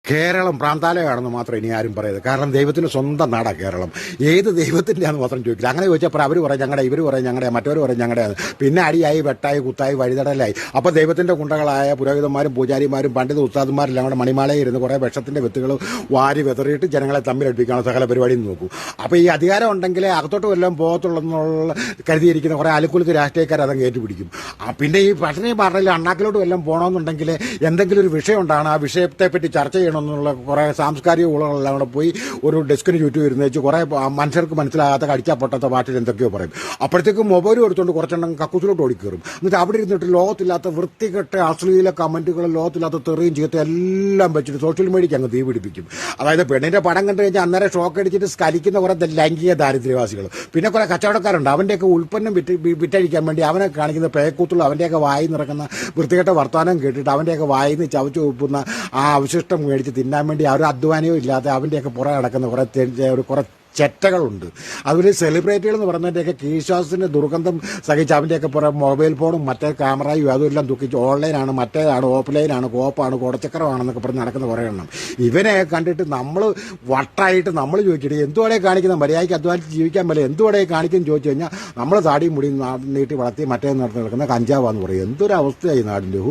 കേരളം പ്രാന്താലയമാണെന്ന് മാത്രം ഇനി ആരും പറയുന്നത്. കാരണം ദൈവത്തിന് സ്വന്തം നാടാണ് കേരളം. ഏത് ദൈവത്തിൻ്റെയാണെന്ന് മാത്രം ചോദിക്കില്ല. അങ്ങനെ ചോദിച്ചപ്പോൾ അവർ പറയും ഞങ്ങളുടെ, ഇവർ പറയും ഞങ്ങളുടെ, മറ്റവർ പറയും ഞങ്ങളുടെയാണ്. പിന്നെ അടിയായി, വെട്ടായി, കുത്തായി, വഴിതടലായി. അപ്പോൾ ദൈവത്തിൻ്റെ കുണ്ടകളായ പുരോഹിതന്മാരും പൂജാരിമാരും പണ്ഡിത ഉസ്താദന്മാരെല്ലാം കൂടെ മണിമാലയിൽ ഇരുന്ന് കുറേ വിഷത്തിൻ്റെ വിത്തുകൾ വാരി വെതറിയിട്ട് ജനങ്ങളെ തമ്മിലടിപ്പിക്കാനുള്ള സകല പരിപാടിയും നോക്കും. അപ്പോൾ ഈ അധികാരം ഉണ്ടെങ്കിലേ അകത്തോട്ട് വല്ലതും പോകത്തുള്ളെന്നുള്ള കരുതിയിരിക്കുന്ന കുറേ അലുക്കുലുക്ക് രാഷ്ട്രീയക്കാർ അതങ്ങ് ഏറ്റുപിടിക്കും. പിന്നെ ഈ പട്ടണി പാടലിൽ അണ്ണാക്കിലോട്ട് വല്ലതും പോകണമെന്നുണ്ടെങ്കിൽ എന്തെങ്കിലും ഒരു വിഷയം ഉണ്ടാണ്, ആ വിഷയത്തെപ്പറ്റി ചർച്ച ചെയ്യണം എന്നുള്ള കുറേ സാംസ്കാരിക ഊളകളെല്ലാം കൂടെ പോയി ഒരു ഡെസ്കിന് ചുറ്റും ഇരുന്ന് വെച്ച് കുറേ മനുഷ്യർക്ക് മനസ്സിലാകാത്ത കടിച്ചാൽ പൊട്ടാത്ത ഭാഷയിൽ എന്തൊക്കെയോ പറയും. അപ്പോഴത്തേക്കും മൊബൈലും എടുത്തുകൊണ്ട് കുറച്ചെണ്ണം കക്കൂസിലോട്ട് ഓടിക്കയറും. എന്നിട്ട് അവിടെ ഇരുന്നിട്ട് ലോകത്തില്ലാത്ത വൃത്തികെട്ട അശ്ലീല കമൻറ്റുകളും ലോകത്തില്ലാത്ത തെറിയും ചീത്ത എല്ലാം വെച്ചിട്ട് സോഷ്യൽ മീഡിയയ്ക്ക് അങ്ങ് തീ പിടിപ്പിക്കും. അതായത് പെണ്ണിൻ്റെ പടം കണ്ടു കഴിഞ്ഞാൽ അന്നേരം ഷോക്ക് അടിച്ചിട്ട് സ്കലിക്കുന്ന കുറേ ലൈംഗിക ദാരിദ്ര്യവാസികൾ, പിന്നെ കുറേ കച്ചവടക്കാരുണ്ട്. അവൻ്റെയൊക്കെ ഉൽപ്പന്നം വിറ്റഴിക്കാൻ വേണ്ടി അവനെ കാണിക്കുന്ന പേക്കൂത്തുള്ള അവൻ്റെയൊക്കെ വായി നിറക്കുന്ന വൃത്തികെട്ട വർത്തമാനം കേട്ടിട്ട് അവൻ്റെയൊക്കെ വായിൽ നിന്ന് ചവച്ചു വെപ്പുന്ന ആ അവശിഷ്ടം മേടിച്ച് തിന്നാൻ വേണ്ടി ആ ഒരു അധ്വാനവും ഇല്ലാതെ അവൻ്റെയൊക്കെ പുറകെ നടക്കുന്ന കുറേ ചെറ്റകളുണ്ട്. അതുപോലെ സെലിബ്രിറ്റികൾ എന്ന് പറയുന്നതിൻ്റെയൊക്കെ കീഴ്ശ്വാസത്തിൻ്റെ ദുർഗന്ധം സഹിച്ച് അവൻ്റെയൊക്കെ പുറം മൊബൈൽ ഫോണും മറ്റേ ക്യാമറയും അതെല്ലാം ദുഃഖിച്ച് ഓൺലൈനാണ്, മറ്റേതാണ്, ഓഫ്ലൈനാണ്, കോപ്പാണ്, കോടച്ചക്കരമാണെന്നൊക്കെ പറഞ്ഞ് നടക്കുന്ന കുറേ എണ്ണം. ഇവനെ കണ്ടിട്ട് നമ്മൾ വട്ടായിട്ട് നമ്മൾ ചോദിച്ചിട്ട് എന്തുവരെ കാണിക്കുന്ന മര്യാദയ്ക്ക് അധ്വാനിച്ച് ജീവിക്കാൻ പറ്റില്ല, എന്തുവരെ കാണിക്കും ചോദിച്ചു കഴിഞ്ഞാൽ നമ്മൾ താടിയും മുടിയും നീട്ടി വളർത്തി മറ്റേ നടത്തി നടക്കുന്ന കഞ്ചാവാന്ന് പറയും. എന്തൊരു അവസ്ഥയായി നാടിൻ്റെ.